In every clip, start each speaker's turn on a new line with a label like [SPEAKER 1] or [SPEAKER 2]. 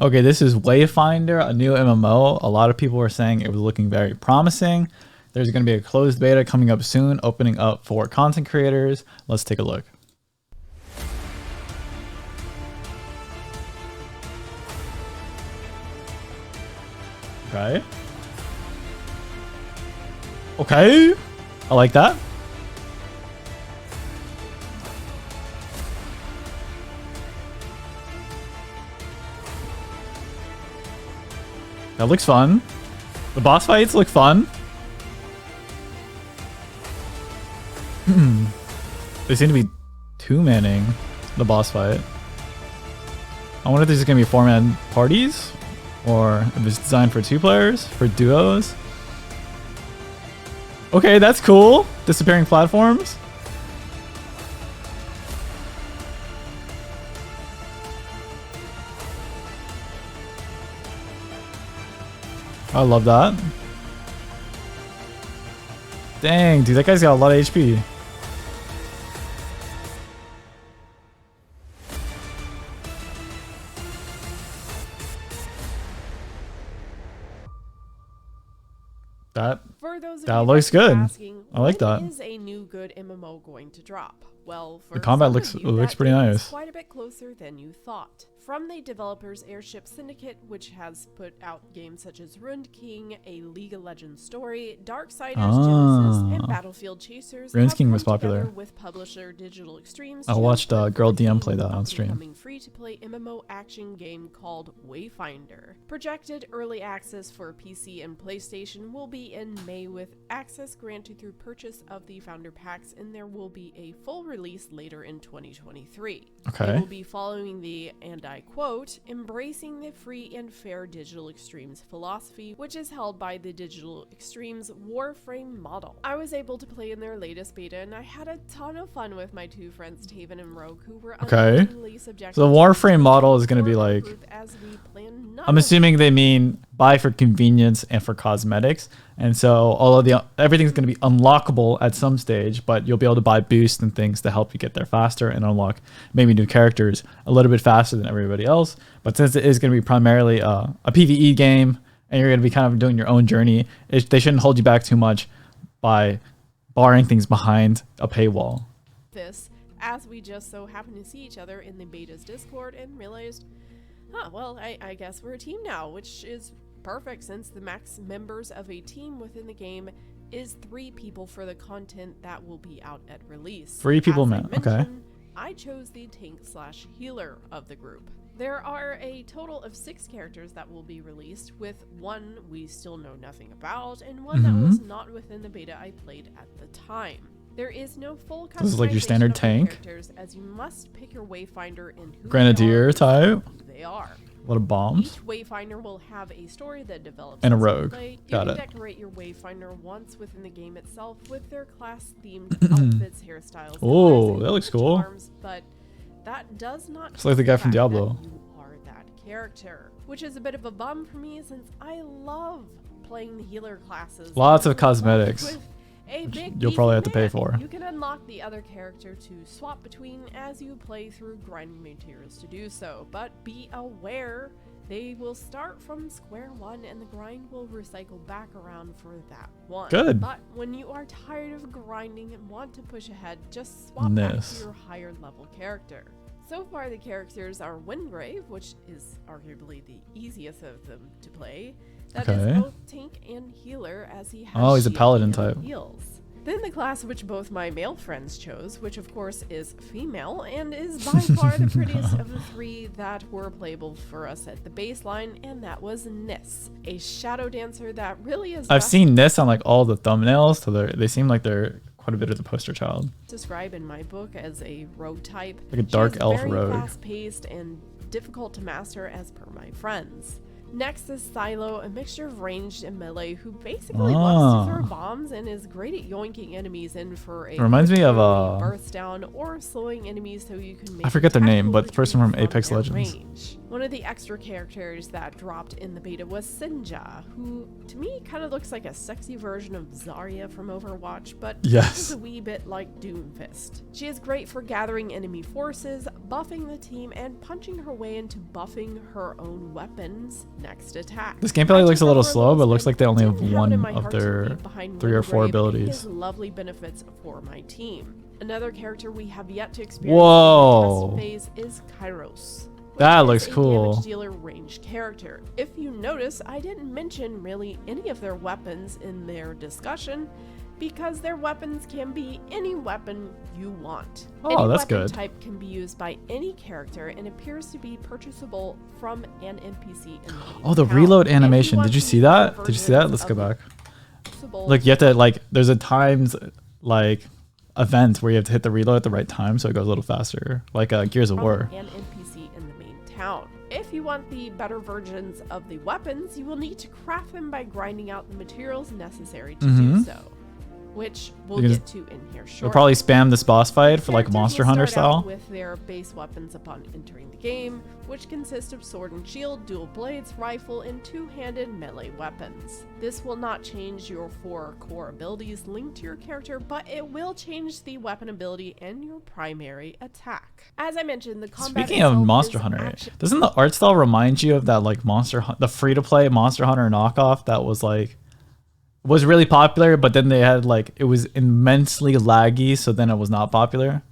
[SPEAKER 1] Okay, this is Wayfinder, a new MMO. A lot of people were saying it was looking very promising. There's going to be a closed beta coming up soon, opening up for content creators. Let's take a look. Okay. Okay. I like that. That looks fun. The boss fights look fun. They seem to be two-manning the boss fight. I wonder if this is going to be 4-man parties or if it's designed for 2 players, for duos. Okay, that's cool. Disappearing platforms. I love that. Dang, dude, that guy's got a lot of HP. That looks good. I like that.
[SPEAKER 2] Is a new good MMO going to drop? Well,
[SPEAKER 1] the combat looks pretty nice.
[SPEAKER 2] Quite a bit closer than you thought. From the developers Airship Syndicate, which has put out games such as Ruined King, A League of Legends Story, Darksiders Genesis, and Battlefield Chasers,
[SPEAKER 1] Ruined King was popular.
[SPEAKER 2] With publisher Digital Extremes,
[SPEAKER 1] I watched Girl DM play that on stream.
[SPEAKER 2] Free-to-play MMO action game called Wayfinder. Projected early access for PC and PlayStation will be in May, with access granted through purchase of the founder packs, and there will be a full release later in 2023.
[SPEAKER 1] Okay.
[SPEAKER 2] It will be following the, and I quote, embracing the free and fair Digital Extremes philosophy, which is held by the Digital Extremes Warframe model. I was able to play in their latest beta, and I had a ton of fun with my 2 friends, Taven and Rogue, who were subjected.
[SPEAKER 1] So the Warframe model is going to be like, I'm assuming they mean buy for convenience and for cosmetics, and so all of everything's going to be unlockable at some stage, but you'll be able to buy boosts and things to help you get there faster and unlock maybe new characters a little bit faster than everybody else. But since it is going to be primarily a PvE game and you're going to be kind of doing your own journey, they shouldn't hold you back too much by barring things behind a paywall.
[SPEAKER 2] As we just so happened to see each other in the beta's Discord and realized, well, I guess we're a team now, which is perfect since the max members of a team within the game is 3 people for the content that will be out at release.
[SPEAKER 1] 3 people, man. Okay.
[SPEAKER 2] I chose the tank/healer of the group. There are a total of 6 characters that will be released, with 1 we still know nothing about and 1 that was not within the beta I played at the time. There is no full customization.
[SPEAKER 1] This is like your standard tank,
[SPEAKER 2] characters, as you must pick your Wayfinder and who
[SPEAKER 1] Grenadier type.
[SPEAKER 2] They are.
[SPEAKER 1] A lot of bombs.
[SPEAKER 2] Each Wayfinder will have a story that develops.
[SPEAKER 1] And a rogue.
[SPEAKER 2] You
[SPEAKER 1] Got
[SPEAKER 2] can
[SPEAKER 1] it.
[SPEAKER 2] decorate your Wayfinder once within the game itself with their class-themed outfits, hairstyles.
[SPEAKER 1] Oh, that looks cool.
[SPEAKER 2] Charms, but that does not.
[SPEAKER 1] It's like the guy from Diablo.
[SPEAKER 2] You are that character, which is a bit of a bum for me since I love playing the healer classes.
[SPEAKER 1] Lots of cosmetics. You'll probably have to pay for.
[SPEAKER 2] You can unlock the other character to swap between as you play through grinding materials to do so, but be aware they will start from square one and the grind will recycle back around for that one.
[SPEAKER 1] Good.
[SPEAKER 2] But when you are tired of grinding and want to push ahead, just swap back to your higher level character. So far the characters are Windgrave, which is arguably the easiest of them to play. That is both tank and healer, as he has
[SPEAKER 1] he's a paladin type.
[SPEAKER 2] Heals. Then the class which both my male friends chose, which of course is female, and is by far the prettiest of the 3 that were playable for us at the baseline, and that was Nis, a shadow dancer that really is.
[SPEAKER 1] I've seen Nis on like all the thumbnails, so they seem like they're quite a bit of the poster child.
[SPEAKER 2] Described in my book as a rogue type,
[SPEAKER 1] like a dark elf rogue.
[SPEAKER 2] Fast-paced and difficult to master, as per my friends. Next is Silo, a mixture of ranged and melee who basically loves to throw bombs and is great at yoinking enemies in for a
[SPEAKER 1] Reminds me of
[SPEAKER 2] burst down or slowing enemies so you can make
[SPEAKER 1] I forget their name, but the person from Apex Legends.
[SPEAKER 2] Range. One of the extra characters that dropped in the beta was Sinja, who to me kind of looks like a sexy version of Zarya from Overwatch, but is a wee bit like Doomfist. She is great for gathering enemy forces, buffing the team, and punching her way into buffing her own weapons next attack.
[SPEAKER 1] This gameplay looks a little slow, but it looks like they only have one of their 3 or 4 abilities.
[SPEAKER 2] His lovely benefits for my team. Another character we have yet to experience in the test phase is Kairos.
[SPEAKER 1] That looks cool.
[SPEAKER 2] Damage dealer range character. If you notice, I didn't mention really any of their weapons in their discussion because their weapons can be any weapon you want.
[SPEAKER 1] Oh,
[SPEAKER 2] any
[SPEAKER 1] that's
[SPEAKER 2] weapon
[SPEAKER 1] good.
[SPEAKER 2] Type can be used by any character and appears to be purchasable from an NPC in the game.
[SPEAKER 1] Oh, the reload animation. Did you see that? Did you see that? Let's go back. Look, you have to like. There's a times like event where you have to hit the reload at the right time, so it goes a little faster, like Gears of War.
[SPEAKER 2] An NPC in the main town. If you want the better versions of the weapons, you will need to craft them by grinding out the materials necessary to do so, which we'll get to in here shortly.
[SPEAKER 1] You'll probably spam this boss fight for like Monster Hunter style.
[SPEAKER 2] With their base weapons upon entering the game, which consist of sword and shield, dual blades, rifle, and two-handed melee weapons. This will not change your 4 core abilities linked to your character, but it will change the weapon ability and your primary attack. As I mentioned, the combat.
[SPEAKER 1] Speaking of Monster Hunter, doesn't the art style remind you of that like the free-to-play Monster Hunter knockoff that was like was really popular, but then they had like it was immensely laggy, so then it was not popular?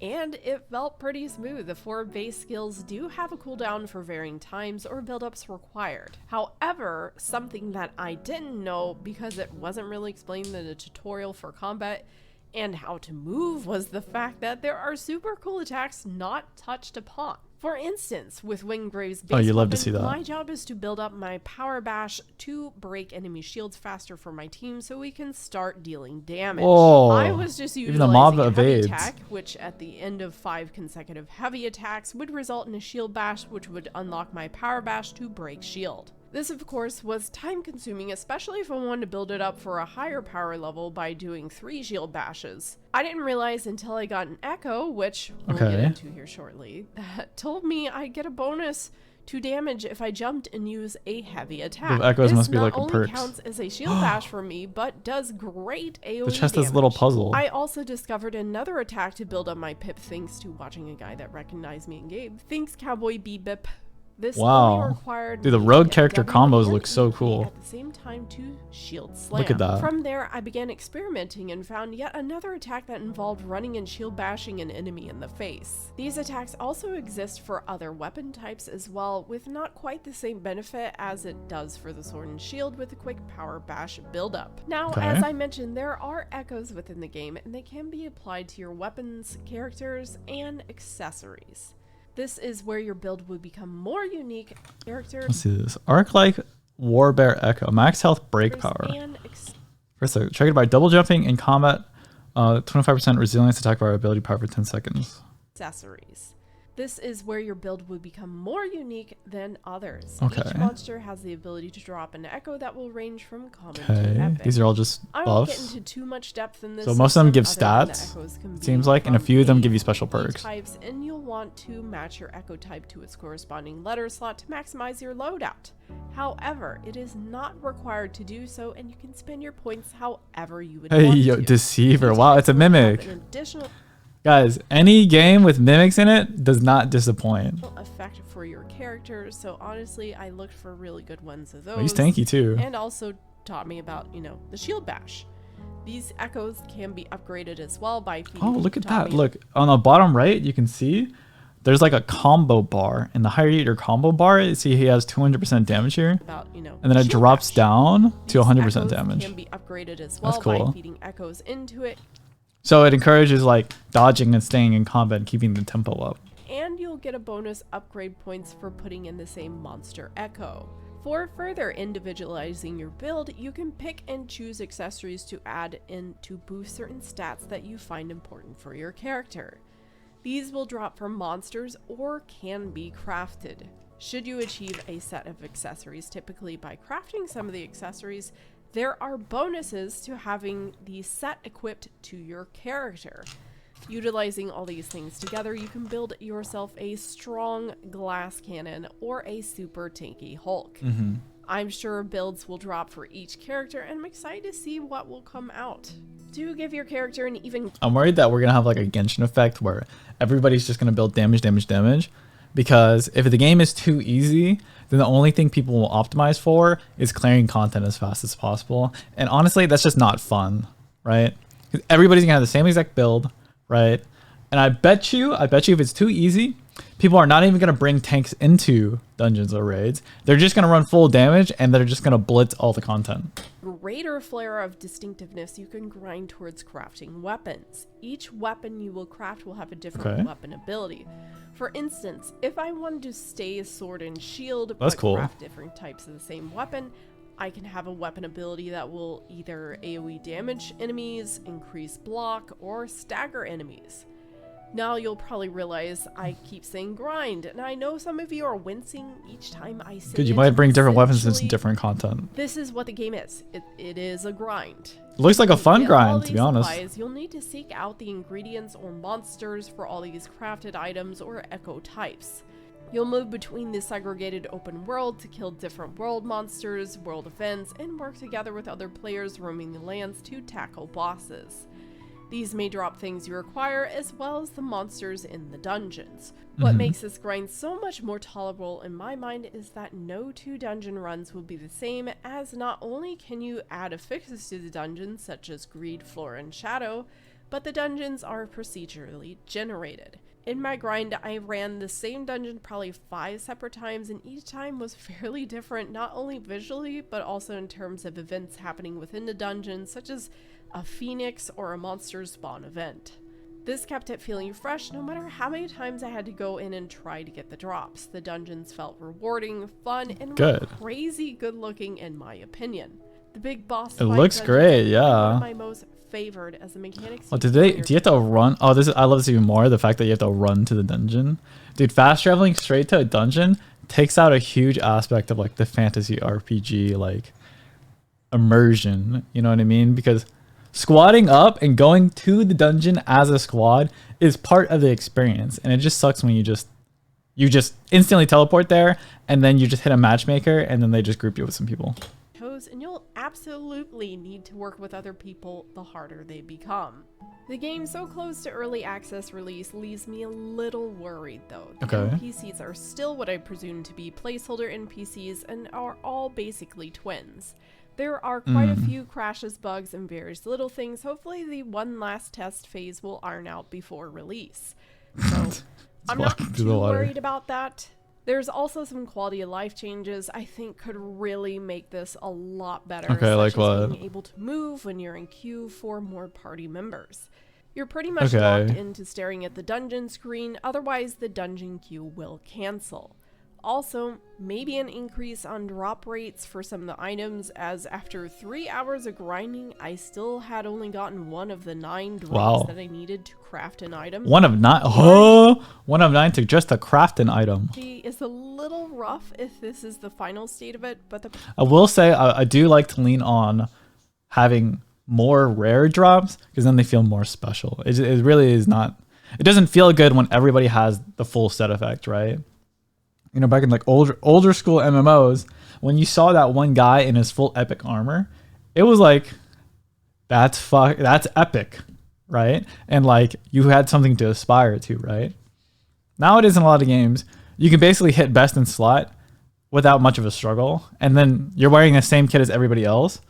[SPEAKER 2] And it felt pretty smooth. The 4 base skills do have a cooldown for varying times or build-ups required. However, something that I didn't know because it wasn't really explained in the tutorial for combat and how to move was the fact that there are super cool attacks not touched upon. For instance, with Wingrave's base weapon, my job is to build up my power bash to break enemy shields faster for my team so we can start dealing damage. I was just utilizing a heavy attack, which at the end of 5 consecutive heavy attacks would result in a shield bash, which would unlock my power bash to break shield. This, of course, was time-consuming, especially if I wanted to build it up for a higher power level by doing 3 shield bashes. I didn't realize until I got an Echo, which we'll get into here shortly, that told me I'd get a bonus to damage if I jumped and used a heavy attack.
[SPEAKER 1] The Echoes must be like
[SPEAKER 2] a perk. This not only counts as a shield bash for me, but does great AoE
[SPEAKER 1] The chest
[SPEAKER 2] damage.
[SPEAKER 1] has a little puzzle.
[SPEAKER 2] I also discovered another attack to build up my pip thanks to watching a guy that recognized me in game. Thanks, Cowboy Bebop. This only required
[SPEAKER 1] dude, the rogue character combos look so cool.
[SPEAKER 2] At the same time to shield slam.
[SPEAKER 1] Look at that.
[SPEAKER 2] From there, I began experimenting and found yet another attack that involved running and shield bashing an enemy in the face. These attacks also exist for other weapon types as well, with not quite the same benefit as it does for the sword and shield with a quick power bash buildup. Now, as I mentioned, there are echoes within the game, and they can be applied to your weapons, characters, and accessories. This is where your build will become more unique.
[SPEAKER 1] Let's see this. Arc-like Warbear Echo. Max health break power. First, triggered by double jumping in combat. 25% resilience attack bar ability power for 10 seconds.
[SPEAKER 2] Accessories. This is where your build will become more unique than others.
[SPEAKER 1] Okay.
[SPEAKER 2] Each monster has the ability to drop an echo that will range from common to epic.
[SPEAKER 1] These are all just buffs.
[SPEAKER 2] I won't get into too much depth in this.
[SPEAKER 1] So most of them give stats, seems like, and a few of them give you special perks.
[SPEAKER 2] Types, and you'll want to match your echo type to its corresponding letter slot to maximize your loadout. However, it is not required to do so, and you can spend your points however you would want to.
[SPEAKER 1] Deceiver. Wow, it's a mimic. Guys, any game with mimics in it does not disappoint.
[SPEAKER 2] Effect for your character, so honestly, I looked for really good ones of those.
[SPEAKER 1] Oh, he's tanky too.
[SPEAKER 2] And also taught me about, the shield bash. These echoes can be upgraded as well by feeding.
[SPEAKER 1] Oh, look at that. Look, on the bottom right, you can see there's like a combo bar. And the higher you get your combo bar, you see he has 200% damage here. And then it drops down to 100% damage.
[SPEAKER 2] Can be upgraded as well by feeding echoes into it.
[SPEAKER 1] So it encourages like dodging and staying in combat and keeping the tempo up.
[SPEAKER 2] And you'll get a bonus upgrade points for putting in the same monster echo. For further individualizing your build, you can pick and choose accessories to add in to boost certain stats that you find important for your character. These will drop from monsters or can be crafted. Should you achieve a set of accessories, typically by crafting some of the accessories, there are bonuses to having the set equipped to your character. Utilizing all these things together, you can build yourself a strong glass cannon or a super tanky Hulk. I'm sure builds will drop for each character, and I'm excited to see what will come out. Do give your character an even...
[SPEAKER 1] I'm worried that we're going to have like a Genshin effect where everybody's just going to build damage. Because if the game is too easy, then the only thing people will optimize for is clearing content as fast as possible. And honestly, that's just not fun, right? Because everybody's going to have the same exact build, right? And I bet you if it's too easy, people are not even going to bring tanks into dungeons or raids. They're just going to run full damage and they're just going to blitz all the content.
[SPEAKER 2] Greater flair of distinctiveness, you can grind towards crafting weapons. Each weapon you will craft will have a different weapon ability. For instance, if I wanted to stay sword and shield, but craft different types of the same weapon, I can have a weapon ability that will either AoE damage enemies, increase block, or stagger enemies. Now you'll probably realize I keep saying grind, and I know some of you are wincing each time I say it.
[SPEAKER 1] Good, you might bring different weapons into different content.
[SPEAKER 2] This is what the game is. It is a grind.
[SPEAKER 1] It looks like a fun grind, to be honest.
[SPEAKER 2] Supplies, you'll need to seek out the ingredients or monsters for all these crafted items or echo types. You'll move between the segregated open world to kill different world monsters, world events, and work together with other players roaming the lands to tackle bosses. These may drop things you require, as well as the monsters in the dungeons. What makes this grind so much more tolerable in my mind is that no two dungeon runs will be the same, as not only can you add affixes to the dungeons, such as greed, floor, and shadow, but the dungeons are procedurally generated. In my grind, I ran the same dungeon probably 5 separate times, and each time was fairly different, not only visually, but also in terms of events happening within the dungeon, such as a phoenix or a monster spawn event. This kept it feeling fresh no matter how many times I had to go in and try to get the drops. The dungeons felt rewarding, fun, and crazy good looking in my opinion. The big boss
[SPEAKER 1] it looks great, yeah.
[SPEAKER 2] One of my most favored as the mechanics.
[SPEAKER 1] Oh, do you have to run? Oh, I love this even more, the fact that you have to run to the dungeon. Dude, fast traveling straight to a dungeon takes out a huge aspect of like the fantasy RPG like immersion, you know what I mean? Because squatting up and going to the dungeon as a squad is part of the experience, and it just sucks when you just instantly teleport there and then you just hit a matchmaker and then they just group you with some people.
[SPEAKER 2] And you'll absolutely need to work with other people the harder they become. The game so close to early access release leaves me a little worried though. The NPCs are still what I presume to be placeholder NPCs and are all basically twins. There are quite a few crashes, bugs, and various little things. Hopefully the one last test phase will iron out before release. So I'm not too worried about that. There's also some quality of life changes I think could really make this a lot better.
[SPEAKER 1] Okay, like what?
[SPEAKER 2] Being able to move when you're in queue for more party members. You're pretty much locked into staring at the dungeon screen, otherwise the dungeon queue will cancel. Also, maybe an increase on drop rates for some of the items, as after 3 hours of grinding, I still had only gotten one of the 9 drops that I needed to craft an item.
[SPEAKER 1] 1 of 9? Oh! 1 of 9 to just to craft an item.
[SPEAKER 2] It's a little rough if this is the final state of it, but
[SPEAKER 1] I will say I do like to lean on having more rare drops, because then they feel more special. It really is not... It doesn't feel good when everybody has the full set effect, right? You know, back in like older school MMOs, when you saw that one guy in his full epic armor, it was like, that's epic, right? And like you had something to aspire to, right? Nowadays in a lot of games, you can basically hit best in slot without much of a struggle, and then you're wearing the same kit as everybody else,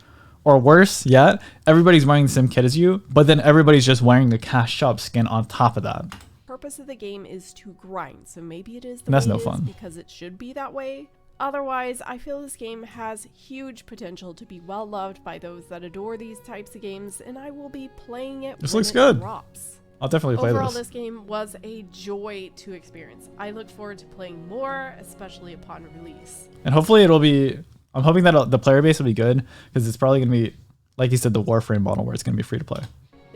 [SPEAKER 1] or worse yet, everybody's wearing the same kit as you, but then everybody's just wearing the cash shop skin on top of that.
[SPEAKER 2] Purpose of the game is to grind, so maybe it is the way it is because it should be that way. Otherwise, I feel this game has huge potential to be well loved by those that adore these types of games, and I will be playing it
[SPEAKER 1] when
[SPEAKER 2] it
[SPEAKER 1] good.
[SPEAKER 2] drops.
[SPEAKER 1] I'll definitely play
[SPEAKER 2] Overall, this game was a joy to experience. I look forward to playing more, especially upon release.
[SPEAKER 1] And hopefully it'll be... I'm hoping that the player base will be good, because it's probably going to be, like you said, the Warframe model where it's going to be free to play.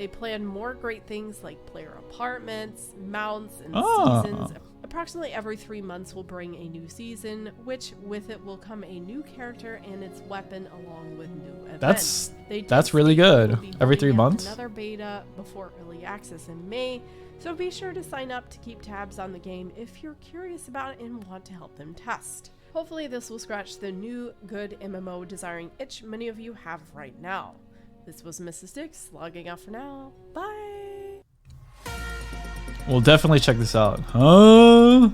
[SPEAKER 2] They plan more great things like player apartments, mounts, and
[SPEAKER 1] Oh.
[SPEAKER 2] seasons. Approximately every 3 months will bring a new season, which with it will come a new character and its weapon along with new events.
[SPEAKER 1] That's really good. Every 3 months?
[SPEAKER 2] Another beta before early access in May, so be sure to sign up to keep tabs on the game if you're curious about it and want to help them test. Hopefully this will scratch the new good MMO desiring itch many of you have right now. This was Mrs. Sticks, logging off for now. Bye!
[SPEAKER 1] We'll definitely check this out. Huh?